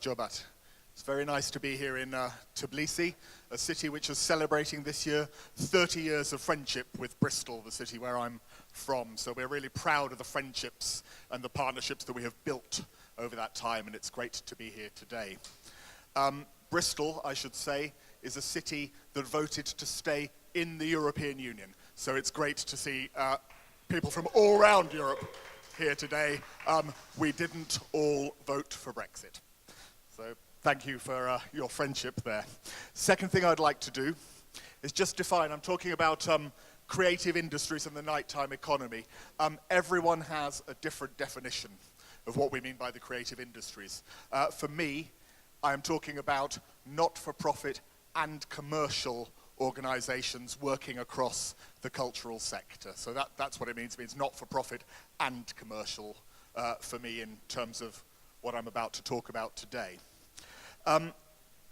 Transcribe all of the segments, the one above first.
Jobat. It's very nice to be here in Tbilisi, a city which is celebrating this year 30 years of friendship with Bristol, the city where I'm from. So we're really proud of the friendships and the partnerships that we have built over that time, and it's great to be here today. Bristol, I should say, is a city that voted to stay in the European Union. So it's great to see people from all around Europe here today. We didn't all vote for Brexit. So thank you for your friendship there. Second thing I'd like to do is just define, I'm talking about creative industries and the nighttime economy. Everyone has a different definition of what we mean by the creative industries. For me, I am talking about not-for-profit and commercial organizations working across the cultural sector. So that's what it means. It means not-for-profit and commercial for me in terms of what I'm about to talk about today. And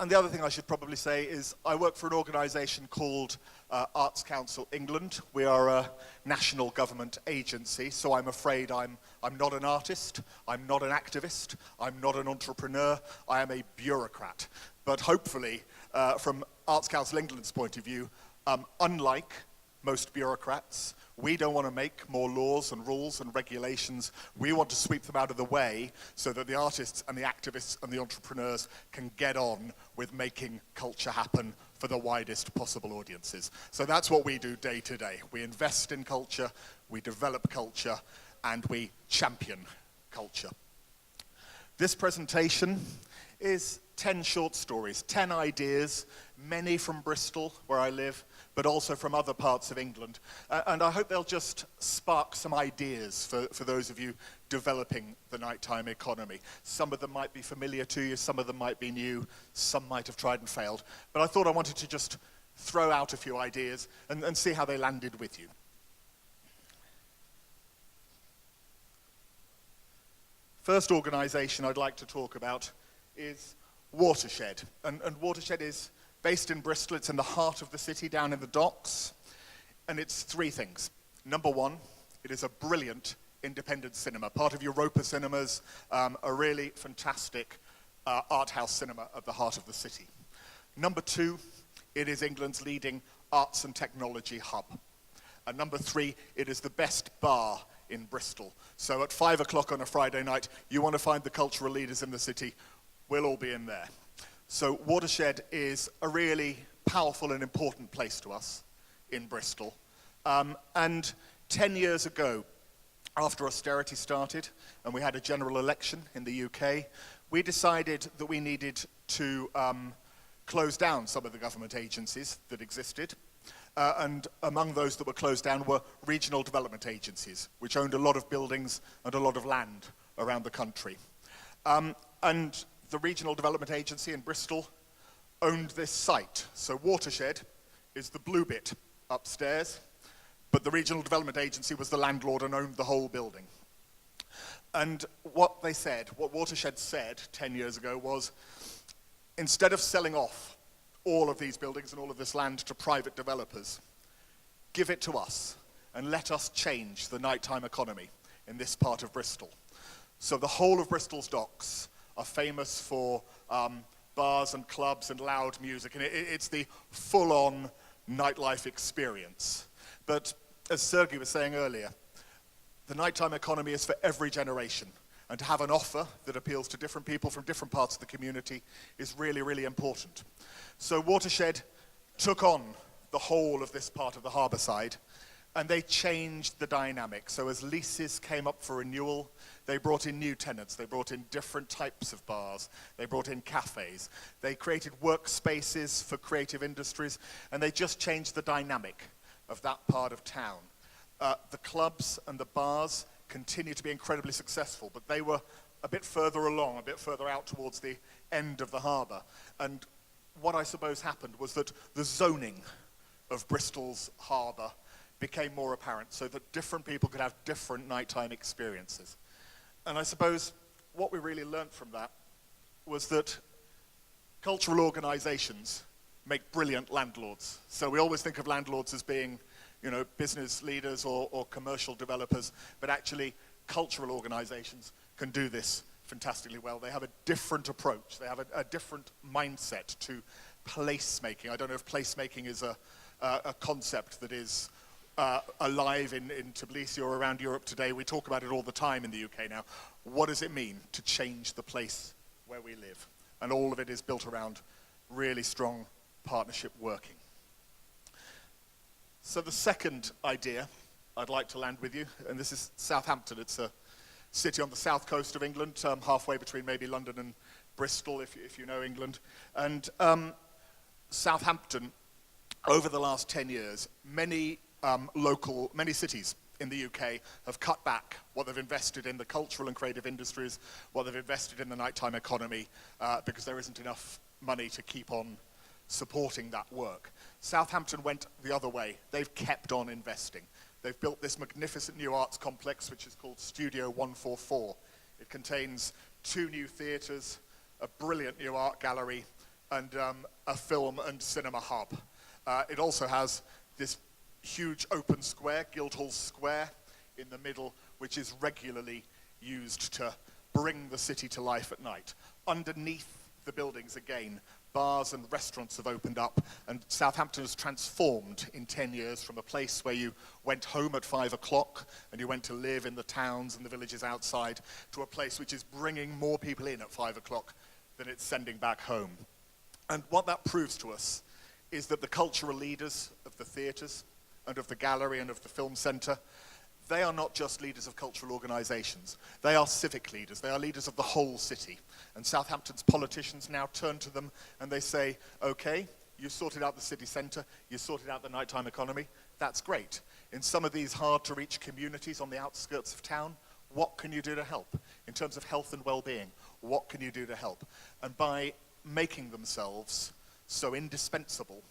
the other thing I should probably say is I work for an organization called Arts Council England. We are a national government agency, so I'm afraid I'm not an artist, I'm not an activist, I'm not an entrepreneur, I am a bureaucrat. But hopefully, from Arts Council England's point of view, unlike most bureaucrats, we don't want to make more laws and rules and regulations. We want to sweep them out of the way so that the artists and the activists and the entrepreneurs can get on with making culture happen for the widest possible audiences. So that's what we do day to day. We invest in culture, we develop culture, and we champion culture. This presentation is 10 short stories, 10 ideas, many from Bristol, where I live, but also from other parts of England. And I hope they'll just spark some ideas for those of you developing the nighttime economy. Some of them might be familiar to you, some of them might be new, some might have tried and failed. But I thought I wanted to just throw out a few ideas and see how they landed with you. First organization I'd like to talk about is Watershed. And Watershed is based in Bristol. It's in the heart of the city, down in the docks. And it's three things. Number one, it is a brilliant independent cinema, part of Europa Cinemas, a really fantastic art house cinema at the heart of the city. Number two, it is England's leading arts and technology hub. And number three, it is the best bar in Bristol. So at 5 o'clock on a Friday night, you want to find the cultural leaders in the city, we'll all be in there. So Watershed is a really powerful and important place to us in Bristol. And 10 years ago, after austerity started and we had a general election in the UK, we decided that we needed to close down some of the government agencies that existed. And among those that were closed down were regional development agencies, which owned a lot of buildings and a lot of land around the country. And the Regional Development Agency in Bristol owned this site. So Watershed is the blue bit upstairs, but the Regional Development Agency was the landlord and owned the whole building. And what Watershed said 10 years ago was, instead of selling off all of these buildings and all of this land to private developers, give it to us and let us change the nighttime economy in this part of Bristol. So the whole of Bristol's docks are famous for bars and clubs and loud music, and it's the full-on nightlife experience. But as Sergey was saying earlier, the nighttime economy is for every generation, and to have an offer that appeals to different people from different parts of the community is really, really important. So Watershed took on the whole of this part of the harbour side, and they changed the dynamic. So as leases came up for renewal, they brought in new tenants, they brought in different types of bars, they brought in cafes, they created workspaces for creative industries, and they just changed the dynamic of that part of town. The clubs and the bars continue to be incredibly successful, but they were a bit further along, a bit further out towards the end of the harbour. And what I suppose happened was that the zoning of Bristol's harbour became more apparent, so that different people could have different nighttime experiences. And I suppose what we really learned from that was that cultural organizations make brilliant landlords. So we always think of landlords as being, you know, business leaders or commercial developers, but actually cultural organizations can do this fantastically well. They have a different approach. They have a different mindset to placemaking. I don't know if placemaking is a concept that is alive in Tbilisi or around Europe today. We talk about it all the time in the UK now. What does it mean to change the place where we live? And all of it is built around really strong partnership working. So the second idea I'd like to land with you, and this is Southampton. It's a city on the south coast of England, halfway between maybe London and Bristol, if you know England. And Southampton, over the last 10 years, many cities in the UK have cut back what they've invested in the cultural and creative industries, what they've invested in the nighttime economy, because there isn't enough money to keep on supporting that work. Southampton went the other way. They've kept on investing. They've built this magnificent new arts complex, which is called Studio 144. It contains 2 new theatres, a brilliant new art gallery, and a film and cinema hub. It also has this huge open square, Guildhall Square, in the middle, which is regularly used to bring the city to life at night. Underneath the buildings, again, bars and restaurants have opened up, and Southampton has transformed in 10 years from a place where you went home at 5 o'clock and you went to live in the towns and the villages outside, to a place which is bringing more people in at 5 o'clock than it's sending back home. And what that proves to us is that the cultural leaders of the theatres and of the gallery and of the film centre, they are not just leaders of cultural organisations. They are civic leaders. They are leaders of the whole city. And Southampton's politicians now turn to them and they say, okay, you sorted out the city centre, you sorted out the nighttime economy, that's great. In some of these hard-to-reach communities on the outskirts of town, what can you do to help? In terms of health and well-being, what can you do to help? And by making themselves so indispensable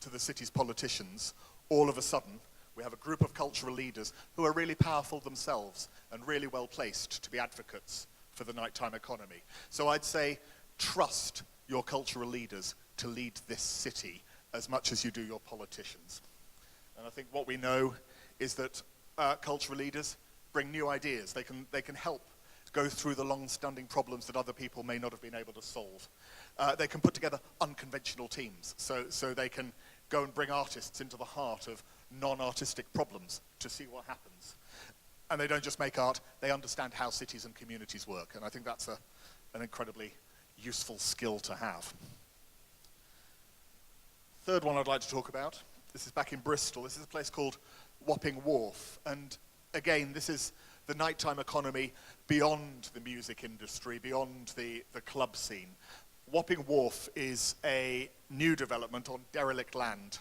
to the city's politicians, all of a sudden, we have a group of cultural leaders who are really powerful themselves and really well placed to be advocates for the nighttime economy. So I'd say trust your cultural leaders to lead this city as much as you do your politicians. And I think what we know is that cultural leaders bring new ideas. They can help go through the long-standing problems that other people may not have been able to solve. They can put together unconventional teams, so they can go and bring artists into the heart of non-artistic problems to see what happens. And they don't just make art, they understand how cities and communities work. And I think that's an incredibly useful skill to have. Third one I'd like to talk about, this is back in Bristol. This is a place called Wapping Wharf. And again, this is the nighttime economy beyond the music industry, beyond the club scene. Wapping Wharf is a new development on derelict land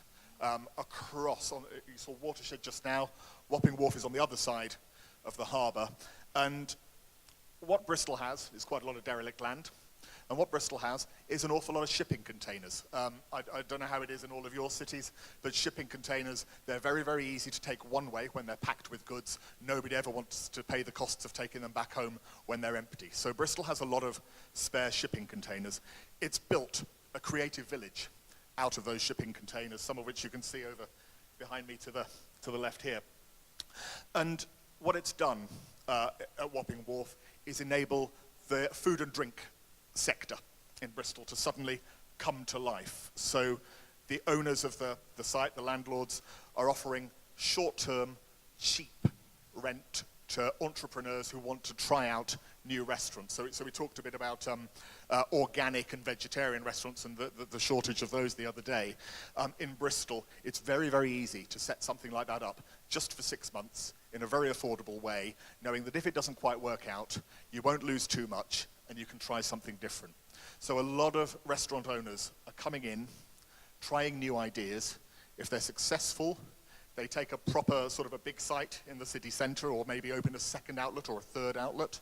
across. You saw Watershed just now. Wapping Wharf is on the other side of the harbour. And what Bristol has is quite a lot of derelict land. And what Bristol has is an awful lot of shipping containers. I don't know how it is in all of your cities, but shipping containers, they're very, very easy to take one way when they're packed with goods. Nobody ever wants to pay the costs of taking them back home when they're empty. So Bristol has a lot of spare shipping containers. It's built a creative village out of those shipping containers, some of which you can see over behind me to the left here. And what it's done at Wapping Wharf is enable the food and drink sector in Bristol to suddenly come to life. So the owners of the site, the landlords, are offering short-term, cheap rent to entrepreneurs who want to try out new restaurants. So we talked a bit about organic and vegetarian restaurants and the shortage of those the other day. In Bristol, it's very, very easy to set something like that up just for 6 months in a very affordable way, knowing that if it doesn't quite work out, you won't lose too much and you can try something different. So a lot of restaurant owners are coming in, trying new ideas. If they're successful, they take a proper sort of a big site in the city centre or maybe open a second outlet or a third outlet.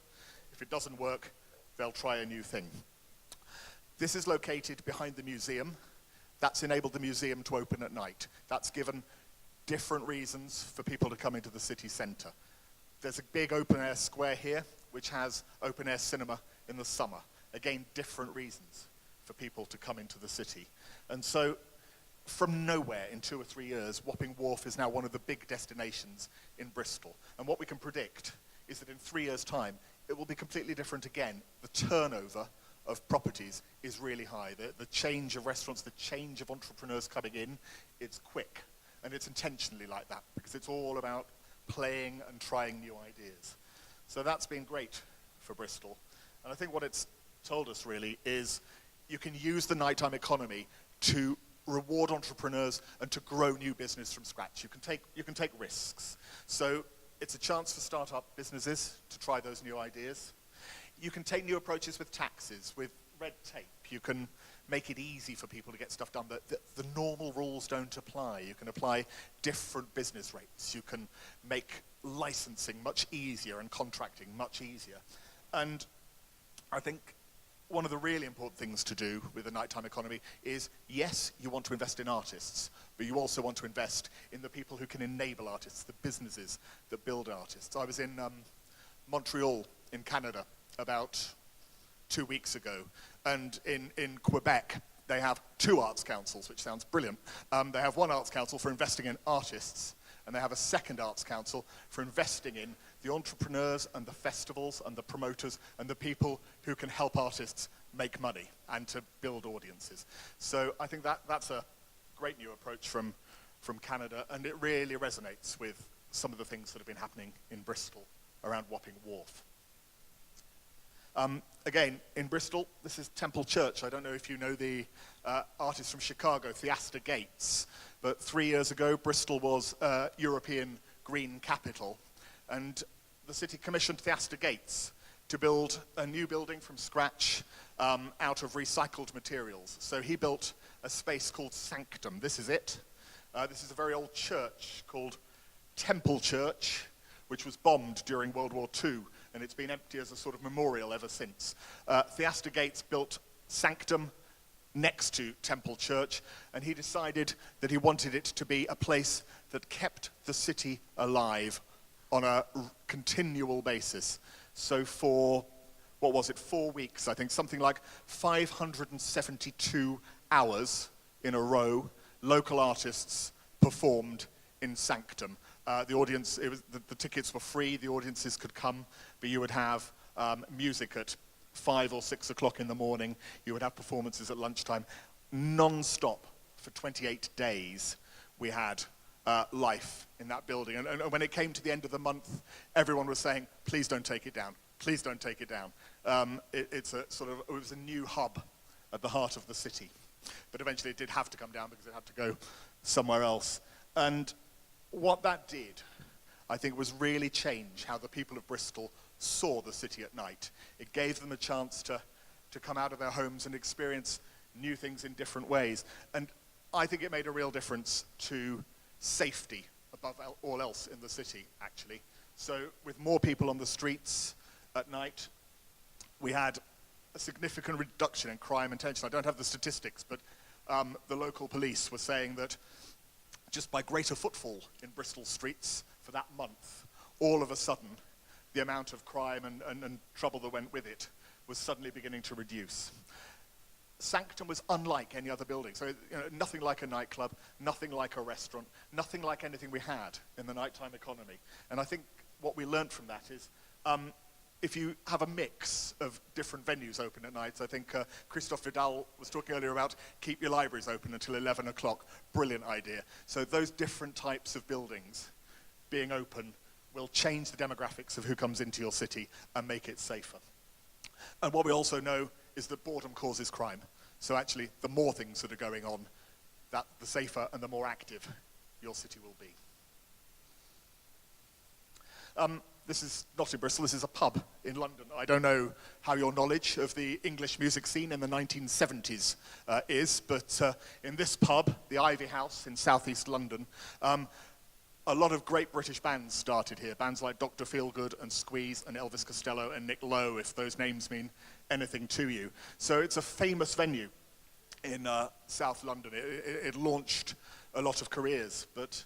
If it doesn't work, they'll try a new thing. This is located behind the museum. That's enabled the museum to open at night. That's given different reasons for people to come into the city centre. There's a big open-air square here, which has open-air cinema in the summer. Again, different reasons for people to come into the city. And so, from nowhere in 2 or 3 years, Wapping Wharf is now one of the big destinations in Bristol. And what we can predict is that in 3 years' time, it will be completely different again. The turnover of properties is really high. The change of restaurants, the change of entrepreneurs coming in, it's quick. And it's intentionally like that, because it's all about playing and trying new ideas. So that's been great for Bristol. And I think what it's told us really is you can use the nighttime economy to reward entrepreneurs and to grow new business from scratch. You can take risks. So it's a chance for startup businesses to try those new ideas. You can take new approaches with taxes, with red tape. You can make it easy for people to get stuff done. The normal rules don't apply. You can apply different business rates. You can make licensing much easier and contracting much easier. And I think one of the really important things to do with the nighttime economy is, yes, you want to invest in artists, but you also want to invest in the people who can enable artists, the businesses that build artists. I was in Montreal in Canada about 2 weeks ago, and in Quebec they have 2 arts councils, which sounds brilliant. They have one arts council for investing in artists, and they have a second arts council for investing in the entrepreneurs and the festivals and the promoters and the people who can help artists make money and to build audiences. So I think that's a great new approach from Canada, and it really resonates with some of the things that have been happening in Bristol around Wapping Wharf. Again, in Bristol, this is Temple Church. I don't know if you know the artist from Chicago, Theaster Gates, but 3 years ago, Bristol was European Green Capital, and the city commissioned Theaster Gates to build a new building from scratch out of recycled materials. So he built a space called Sanctum. This is it. This is a very old church called Temple Church, which was bombed during World War II, and it's been empty as a sort of memorial ever since. Theaster Gates built Sanctum next to Temple Church, and he decided that he wanted it to be a place that kept the city alive on a continual basis. So for, 4 weeks, I think, something like 572 hours in a row, local artists performed in Sanctum. The audience, the tickets were free, the audiences could come, but you would have music at 5 or 6 o'clock in the morning, you would have performances at lunchtime. Non-stop for 28 days, we had life in that building. And when it came to the end of the month, everyone was saying, please don't take it down, please don't take it down. It was a new hub at the heart of the city. But eventually it did have to come down because it had to go somewhere else. And what that did, I think, was really change how the people of Bristol saw the city at night. It gave them a chance to come out of their homes and experience new things in different ways. And I think it made a real difference to safety above all else in the city, actually. So with more people on the streets at night, we had a significant reduction in crime and tension. I don't have the statistics, but the local police were saying that just by greater footfall in Bristol streets for that month, all of a sudden, the amount of crime and trouble that went with it was suddenly beginning to reduce. Sanctum was unlike any other building. So nothing like a nightclub, nothing like a restaurant, nothing like anything we had in the nighttime economy. And I think what we learned from that is if you have a mix of different venues open at night, I think Christophe Vidal was talking earlier about keep your libraries open until 11 o'clock. Brilliant idea. So those different types of buildings being open will change the demographics of who comes into your city and make it safer. And what we also know is that boredom causes crime. So actually, the more things that are going on, that the safer and the more active your city will be. This is not in Bristol, this is a pub in London. I don't know how your knowledge of the English music scene in the 1970s is, but in this pub, the Ivy House in southeast London, a lot of great British bands started here. Bands like Dr. Feelgood and Squeeze and Elvis Costello and Nick Lowe, if those names mean anything to you. So it's a famous venue in South London. It launched a lot of careers, but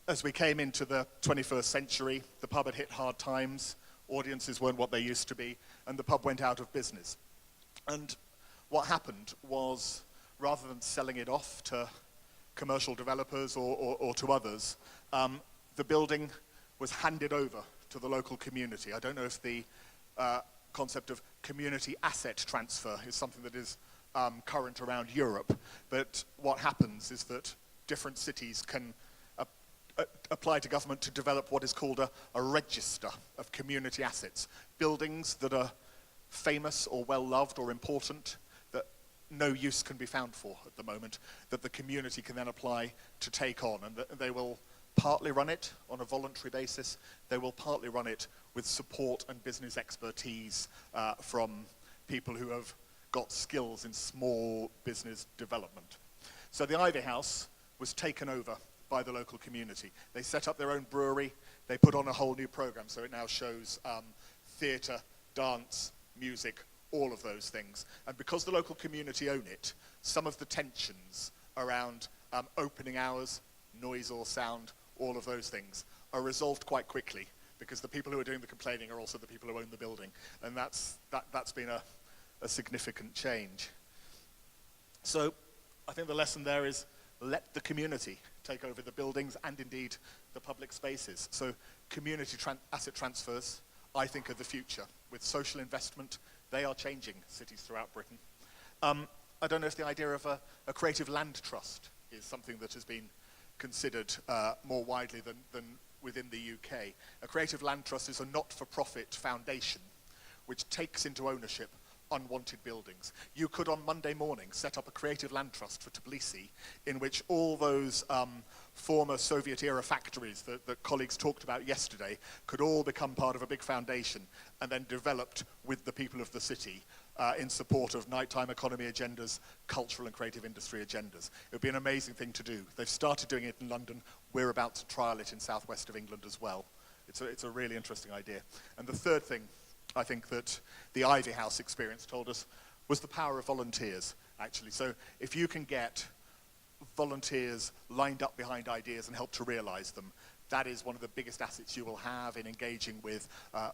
as we came into the 21st century, the pub had hit hard times, audiences weren't what they used to be, and the pub went out of business. And what happened was, rather than selling it off to commercial developers or to others, the building was handed over to the local community. I don't know if the concept of community asset transfer is something that is current around Europe. But what happens is that different cities can apply to government to develop what is called a register of community assets. Buildings that are famous or well-loved or important that no use can be found for at the moment, that the community can then apply to take on. And they will partly run it on a voluntary basis. They will partly run it with support and business expertise from people who have got skills in small business development. So the Ivy House was taken over by the local community. They set up their own brewery. They put on a whole new program, so it now shows theatre, dance, music, all of those things. And because the local community own it, some of the tensions around opening hours, noise or sound, all of those things are resolved quite quickly, because the people who are doing the complaining are also the people who own the building. And that's been a significant change. So I think the lesson there is let the community take over the buildings and indeed the public spaces. So community asset transfers, I think, are the future. With social investment, they are changing cities throughout Britain. I don't know if the idea of a creative land trust is something that has been considered more widely than within the UK. A creative land trust is a not-for-profit foundation which takes into ownership unwanted buildings. You could on Monday morning set up a creative land trust for Tbilisi in which all those former Soviet-era factories that colleagues talked about yesterday could all become part of a big foundation and then developed with the people of the city in support of nighttime economy agendas, cultural and creative industry agendas. It would be an amazing thing to do. They've started doing it in London. We're about to trial it in southwest of England as well. It's a really interesting idea. And the third thing I think that the Ivy House experience told us was the power of volunteers, actually. So if you can get volunteers lined up behind ideas and help to realize them, that is one of the biggest assets you will have in engaging with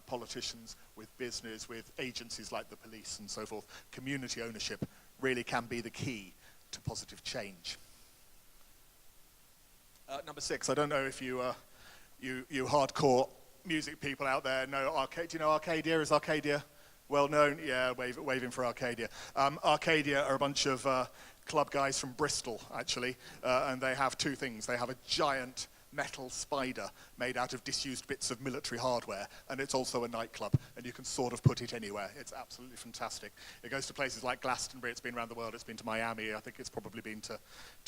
politicians, with business, with agencies like the police and so forth. Community ownership really can be the key to positive change. Number 6, I don't know if you hardcore music people out there know Arcadia. Do you know Arcadia? Is Arcadia well known? Yeah, waving for Arcadia. Arcadia are a bunch of club guys from Bristol, actually, and they have two things. They have a giant metal spider made out of disused bits of military hardware, and it's also a nightclub, and you can sort of put it anywhere. It's absolutely fantastic. It goes to places like Glastonbury. It's been around the world. It's been to Miami. I think it's probably been to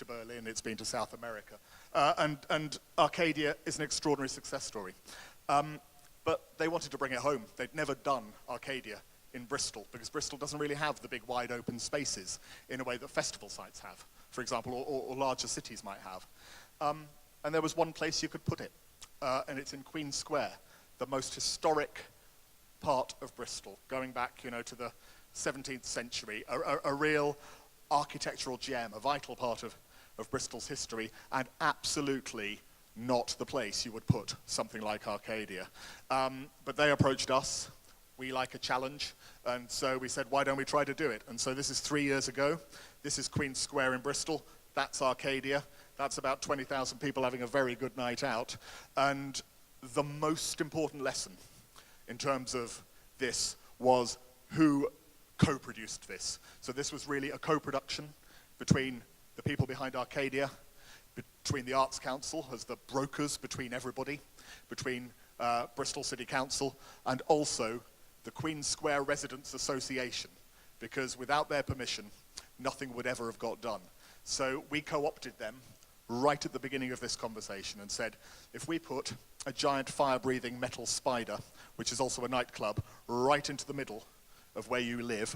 Berlin. It's been to South America. And Arcadia is an extraordinary success story. But they wanted to bring it home. They'd never done Arcadia in Bristol, because Bristol doesn't really have the big wide open spaces in a way that festival sites have, for example, or larger cities might have. And there was one place you could put it, and it's in Queen Square, the most historic part of Bristol, going back, to the 17th century, a real architectural gem, a vital part of Bristol's history, and absolutely not the place you would put something like Arcadia. But they approached us. We like a challenge, and so we said, why don't we try to do it? And so this is 3 years ago. This is Queen Square in Bristol. That's Arcadia. That's about 20,000 people having a very good night out. And the most important lesson in terms of this was who co-produced this. So this was really a co-production between the people behind Arcadia, between the Arts Council as the brokers between everybody, between Bristol City Council, and also the Queen Square Residents Association, because without their permission, nothing would ever have got done. So we co-opted them right at the beginning of this conversation and said, if we put a giant fire-breathing metal spider, which is also a nightclub, right into the middle of where you live,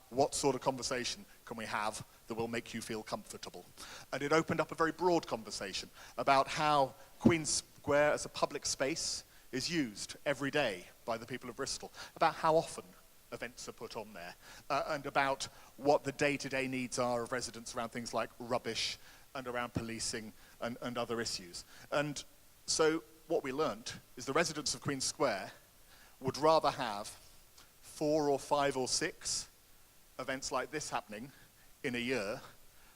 what sort of conversation can we have that will make you feel comfortable? And it opened up a very broad conversation about how Queen Square as a public space is used every day by the people of Bristol, about how often events are put on there, and about what the day-to-day needs are of residents around things like rubbish and around policing and other issues. And so what we learnt is the residents of Queen Square would rather have 4 or 5 or 6 events like this happening in a year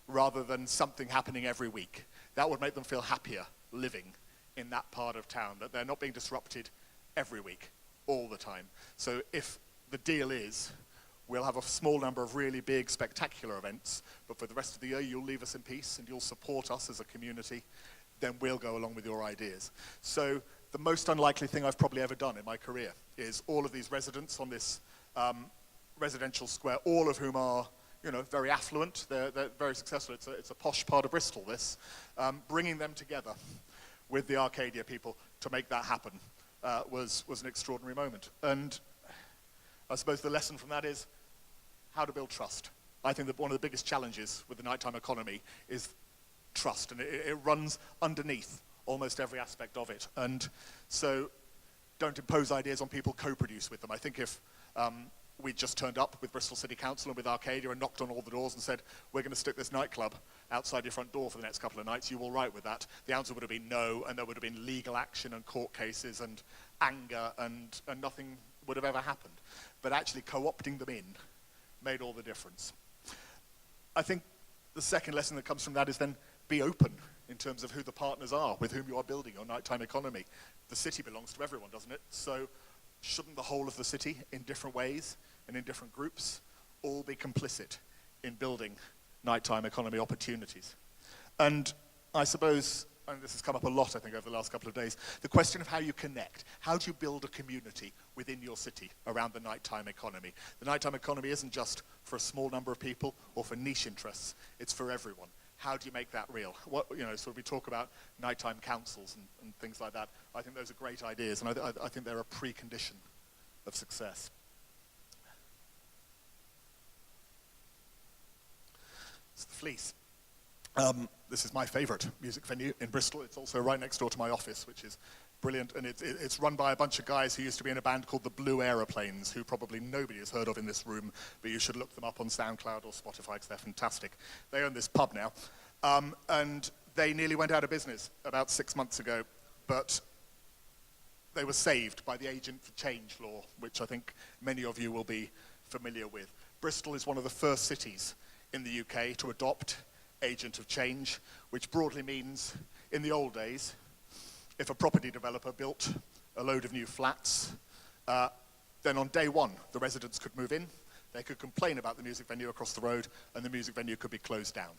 rather than something happening every week. That would make them feel happier living in that part of town, that they're not being disrupted every week. all the time. So if the deal is, we'll have a small number of really big, spectacular events, but for the rest of the year, you'll leave us in peace and you'll support us as a community, then we'll go along with your ideas. So the most unlikely thing I've probably ever done in my career is all of these residents on this residential square, all of whom are, you know, very affluent, they're very successful. It's a posh part of Bristol, this. Bringing them together with the Arcadia people to make that happen was an extraordinary moment. And I suppose the lesson from that is how to build trust. I think that one of the biggest challenges with the nighttime economy is trust, and it runs underneath almost every aspect of it. And so don't impose ideas on people, co-produce with them. I think if we just turned up with Bristol City Council and with Arcadia and knocked on all the doors and said, we're going to stick this nightclub outside your front door for the next couple of nights, you all right with that? The answer would have been no, and there would have been legal action and court cases and anger, and nothing would have ever happened. But actually co-opting them in made all the difference. I think the second lesson that comes from that is then be open in terms of who the partners are with whom you are building your nighttime economy. The city belongs to everyone, doesn't it? So shouldn't the whole of the city, in different ways and in different groups, all be complicit in building nighttime economy opportunities? And I suppose, and this has come up a lot, I think, over the last couple of days, the question of how you connect. How do you build a community within your city around the nighttime economy? The nighttime economy isn't just for a small number of people or for niche interests, it's for everyone. How do you make that real? So we talk about nighttime councils and things like that. I think those are great ideas, and I think they're a precondition of success. It's the Fleece. This is my favorite music venue in Bristol. It's also right next door to my office, which is brilliant, and it's run by a bunch of guys who used to be in a band called the Blue Aeroplanes, who probably nobody has heard of in this room, but you should look them up on SoundCloud or Spotify because they're fantastic. They own this pub now, and they nearly went out of business about 6 months ago, but they were saved by the Agent for Change law, which I think many of you will be familiar with. Bristol is one of the first cities in the UK to adopt Agent of Change, which broadly means, in the old days, if a property developer built a load of new flats, then on day one, the residents could move in, they could complain about the music venue across the road, and the music venue could be closed down.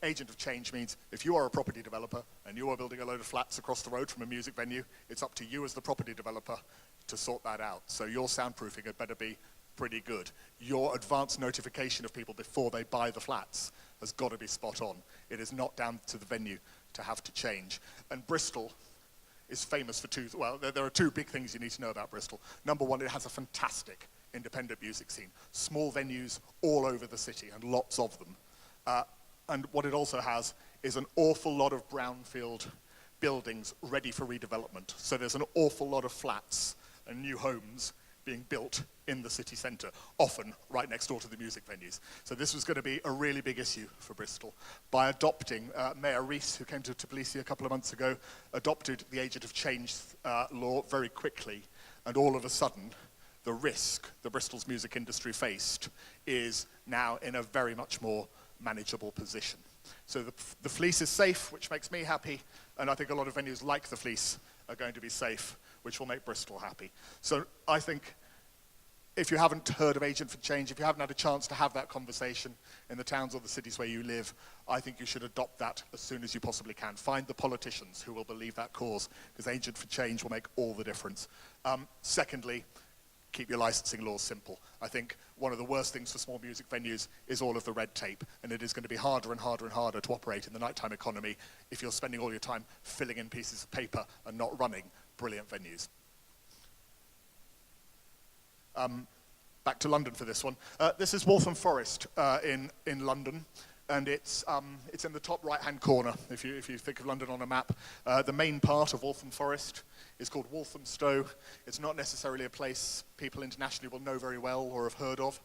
Agent of Change means if you are a property developer and you are building a load of flats across the road from a music venue, it's up to you as the property developer to sort that out. So your soundproofing had better be pretty good. Your advance notification of people before they buy the flats has got to be spot on. It is not down to the venue to have to change. And Bristol is famous for there are two big things you need to know about Bristol. Number one, it has a fantastic independent music scene. Small venues all over the city, and lots of them. And what it also has is an awful lot of brownfield buildings ready for redevelopment. So there's an awful lot of flats and new homes being built in the city centre, often right next door to the music venues. So this was going to be a really big issue for Bristol. By adopting, Mayor Rees, who came to Tbilisi a couple of months ago, adopted the Agent of Change law very quickly, and all of a sudden, the risk the Bristol's music industry faced is now in a very much more manageable position. So the Fleece is safe, which makes me happy, and I think a lot of venues like the Fleece are going to be safe, which will make Bristol happy. So I think if you haven't heard of Agent for Change, if you haven't had a chance to have that conversation in the towns or the cities where you live, I think you should adopt that as soon as you possibly can. Find the politicians who will believe that cause, because Agent for Change will make all the difference. Secondly, keep your licensing laws simple. I think one of the worst things for small music venues is all of the red tape, and it is going to be harder and harder and harder to operate in the nighttime economy if you're spending all your time filling in pieces of paper and not running brilliant venues. Back to London for this one. This is Waltham Forest in London, and it's in the top right-hand corner if you think of London on a map. The main part of Waltham Forest is called Walthamstow. It's not necessarily a place people internationally will know very well or have heard of,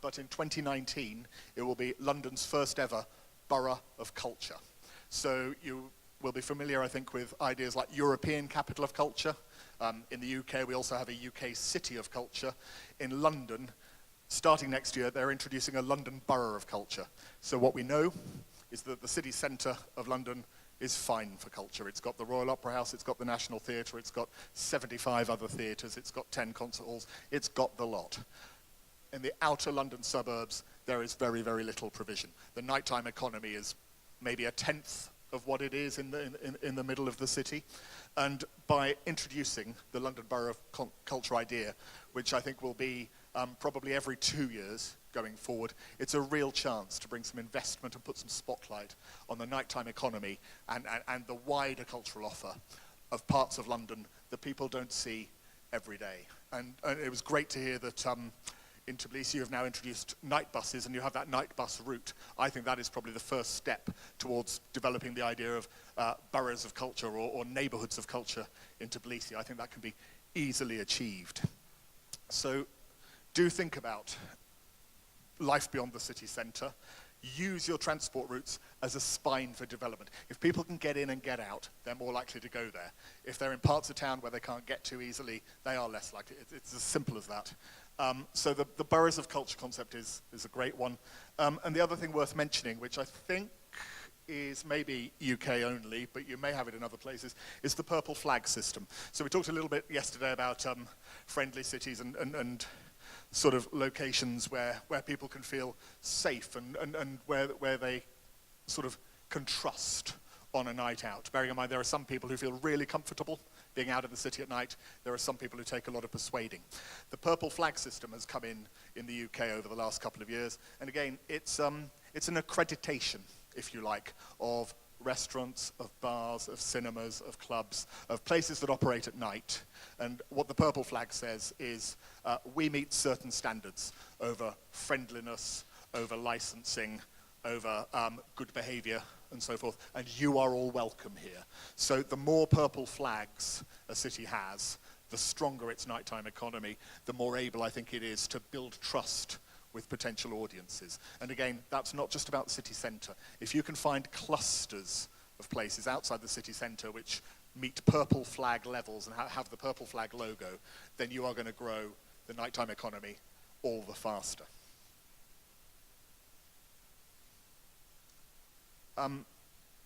but in 2019 it will be London's first ever Borough of Culture. So you will be familiar, I think, with ideas like European Capital of Culture. In the UK, we also have a UK City of Culture. In London, starting next year, they're introducing a London Borough of Culture. So what we know is that the city centre of London is fine for culture. It's got the Royal Opera House, it's got the National Theatre, it's got 75 other theatres, it's got 10 concert halls, it's got the lot. In the outer London suburbs, there is very, very little provision. The nighttime economy is maybe a tenth of what it is in the middle of the city. And by introducing the London Borough of Culture idea, which I think will be probably every 2 years going forward, it's a real chance to bring some investment and put some spotlight on the nighttime economy and the wider cultural offer of parts of London that people don't see every day. And it was great to hear that in Tbilisi you have now introduced night buses and you have that night bus route. I think that is probably the first step towards developing the idea of boroughs of culture or neighbourhoods of culture in Tbilisi. I think that can be easily achieved. So do think about life beyond the city centre. Use your transport routes as a spine for development. If people can get in and get out, they're more likely to go there. If they're in parts of town where they can't get to easily, they are less likely. It's as simple as that. So the boroughs of culture concept is a great one. And the other thing worth mentioning, which I think is maybe UK only, but you may have it in other places, is the purple flag system. So we talked a little bit yesterday about friendly cities and sort of locations where people can feel safe and where they sort of can trust on a night out. Bearing in mind there are some people who feel really comfortable being out in the city at night. There are some people who take a lot of persuading. The purple flag system has come in the UK over the last couple of years, and again it's an accreditation, if you like, of restaurants, of bars, of cinemas, of clubs, of places that operate at night. And what the purple flag says is we meet certain standards over friendliness, over licensing, over good behaviour and so forth, and you are all welcome here. So the more purple flags a city has, the stronger its nighttime economy, the more able I think it is to build trust with potential audiences. And again, that's not just about the city centre. If you can find clusters of places outside the city centre which meet purple flag levels and have the purple flag logo, then you are going to grow the nighttime economy all the faster. I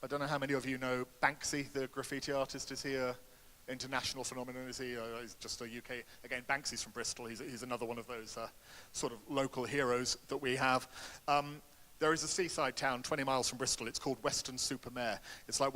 don't know how many of you know Banksy, the graffiti artist. Is he an international phenomenon? Is he he's just a UK? Again, Banksy's from Bristol. He's another one of those sort of local heroes that we have. There is a seaside town 20 miles from Bristol. It's called Weston-super-Mare. It's like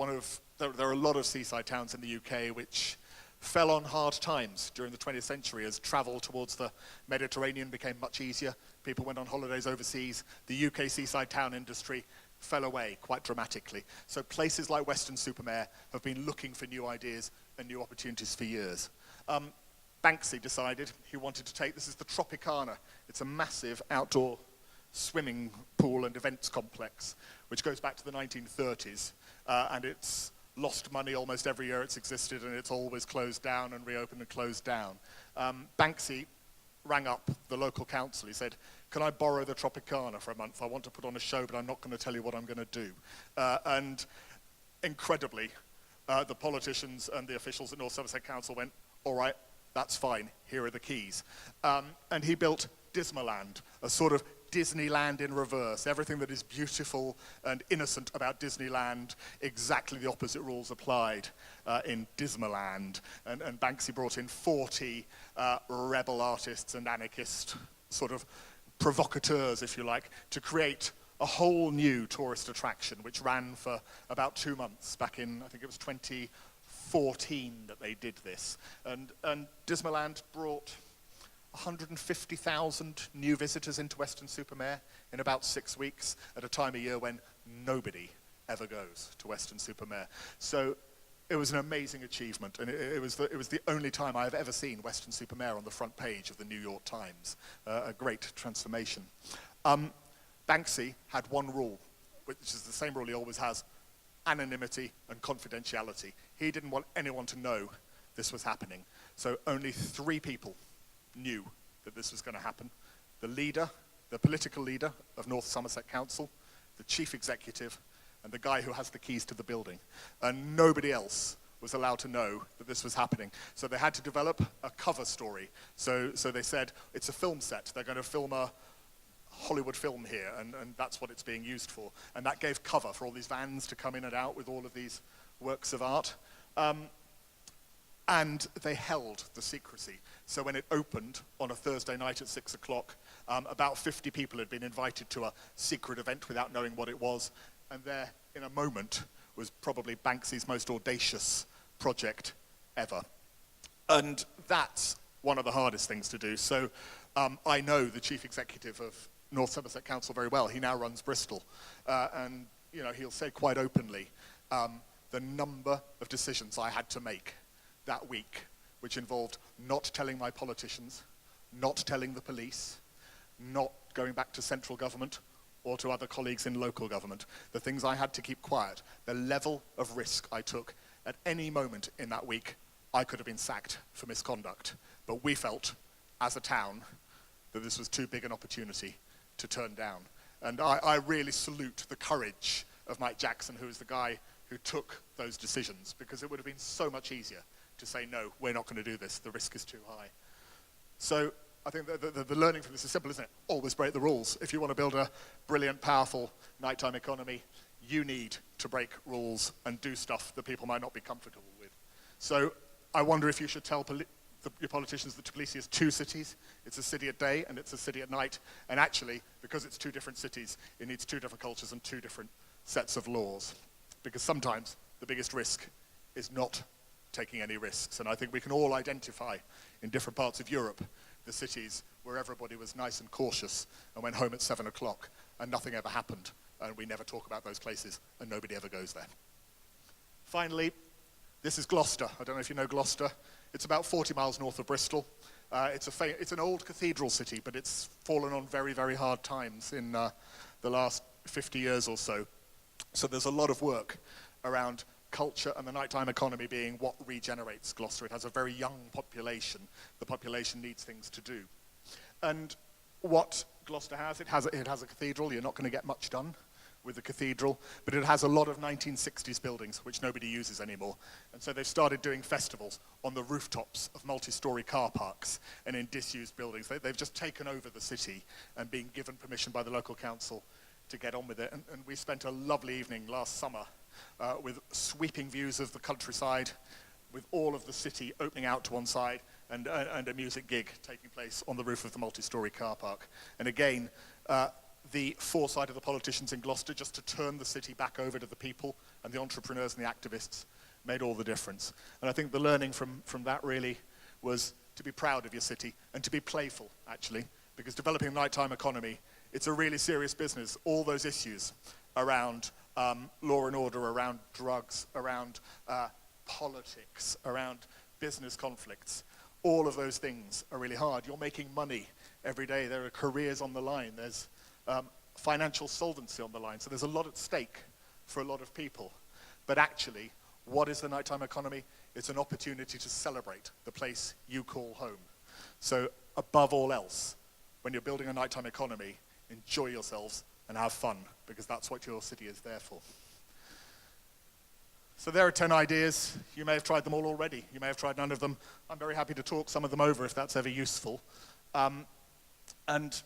there are a lot of seaside towns in the UK which fell on hard times during the 20th century as travel towards the Mediterranean became much easier. People went on holidays overseas. The UK seaside town industry fell away quite dramatically. So places like Weston-super-Mare have been looking for new ideas and new opportunities for years. Banksy decided he wanted to take, this is the Tropicana. It's a massive outdoor swimming pool and events complex, which goes back to the 1930s, and it's lost money almost every year it's existed, and it's always closed down and reopened and closed down. Banksy rang up the local council. He said, can I borrow the Tropicana for a month? I want to put on a show, but I'm not going to tell you what I'm going to do. And incredibly, the politicians and the officials at North Somerset Council went, all right, that's fine, here are the keys. And he built Dismaland, a sort of Disneyland in reverse. Everything that is beautiful and innocent about Disneyland, exactly the opposite rules applied in Dismaland. And Banksy brought in 40 rebel artists and anarchist sort of provocateurs, if you like, to create a whole new tourist attraction, which ran for about 2 months back in, I think it was 2014 that they did this. And Dismaland brought 150,000 new visitors into Weston-super-Mare in about 6 weeks, at a time of year when nobody ever goes to Weston-super-Mare. So it was an amazing achievement, and it was the only time I've ever seen Weston-super-Mare on the front page of the New York Times. A great transformation. Banksy had one rule, which is the same rule he always has: anonymity and confidentiality. He didn't want anyone to know this was happening. So only 3 people knew that this was going to happen: the leader, the political leader of North Somerset Council, the chief executive, and the guy who has the keys to the building. And nobody else was allowed to know that this was happening. So they had to develop a cover story. So they said, it's a film set. They're going to film a Hollywood film here, and that's what it's being used for. And that gave cover for all these vans to come in and out with all of these works of art. And they held the secrecy. So when it opened on a Thursday night at 6 o'clock, about 50 people had been invited to a secret event without knowing what it was. And there, in a moment, was probably Banksy's most audacious project ever. And that's one of the hardest things to do. So I know the chief executive of North Somerset Council very well. He now runs Bristol. And you know, he'll say quite openly the number of decisions I had to make that week, which involved not telling my politicians, not telling the police, not going back to central government or to other colleagues in local government. The things I had to keep quiet, the level of risk I took. At any moment in that week, I could have been sacked for misconduct. But we felt, as a town, that this was too big an opportunity to turn down. And I really salute the courage of Mike Jackson, who was the guy who took those decisions, because it would have been so much easier to say, no, we're not going to do this, the risk is too high. So I think the learning from this is simple, isn't it? Always break the rules. If you want to build a brilliant, powerful nighttime economy, you need to break rules and do stuff that people might not be comfortable with. So I wonder if you should tell your politicians that Tbilisi is two cities. It's a city at day and it's a city at night. And actually, because it's two different cities, it needs two different cultures and two different sets of laws. Because sometimes the biggest risk is not taking any risks. And I think we can all identify in different parts of Europe the cities where everybody was nice and cautious and went home at 7 o'clock and nothing ever happened. And we never talk about those places and nobody ever goes there. Finally, this is Gloucester. I don't know if you know Gloucester. It's about 40 miles north of Bristol. It's an old cathedral city, but it's fallen on very, very hard times in the last 50 years or so. So there's a lot of work around culture and the nighttime economy being what regenerates Gloucester. It has a very young population. The population needs things to do. And what Gloucester has, it has a cathedral. You're not going to get much done with the cathedral, but it has a lot of 1960s buildings which nobody uses anymore. And so they've started doing festivals on the rooftops of multi-story car parks and in disused buildings. They've just taken over the city and been given permission by the local council to get on with it. And we spent a lovely evening last summer with sweeping views of the countryside, with all of the city opening out to one side, and a music gig taking place on the roof of the multi-story car park. And again, the foresight of the politicians in Gloucester just to turn the city back over to the people and the entrepreneurs and the activists made all the difference. And I think the learning from that really was to be proud of your city and to be playful, actually, because developing a nighttime economy, it's a really serious business. All those issues around law and order, around drugs, around politics, around business conflicts, all of those things are really hard. You're making money every day. There are careers on the line. There's financial solvency on the line. So there's a lot at stake for a lot of people. But actually, what is the nighttime economy? It's an opportunity to celebrate the place you call home. So above all else, when you're building a nighttime economy, enjoy yourselves and have fun, because that's what your city is there for. So there are 10 ideas. You may have tried them all already. You may have tried none of them. I'm very happy to talk some of them over if that's ever useful. And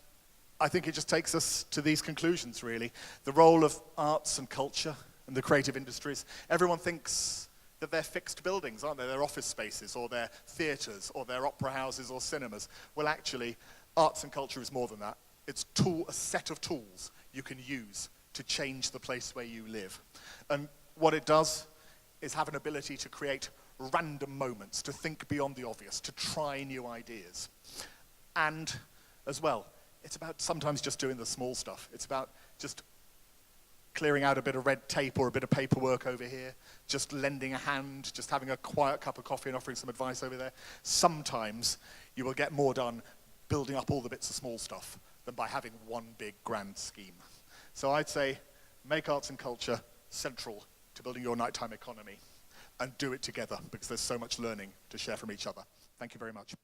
I think it just takes us to these conclusions, really. The role of arts and culture and the creative industries. Everyone thinks that they're fixed buildings, aren't they? They're office spaces, or they're theatres, or they're opera houses or cinemas. Well, actually, arts and culture is more than that. It's a set of tools you can use to change the place where you live. And what it does is have an ability to create random moments, to think beyond the obvious, to try new ideas. And as well, it's about sometimes just doing the small stuff. It's about just clearing out a bit of red tape or a bit of paperwork over here, just lending a hand, just having a quiet cup of coffee and offering some advice over there. Sometimes you will get more done building up all the bits of small stuff than by having one big grand scheme. So I'd say make arts and culture central to building your nighttime economy and do it together, because there's so much learning to share from each other. Thank you very much.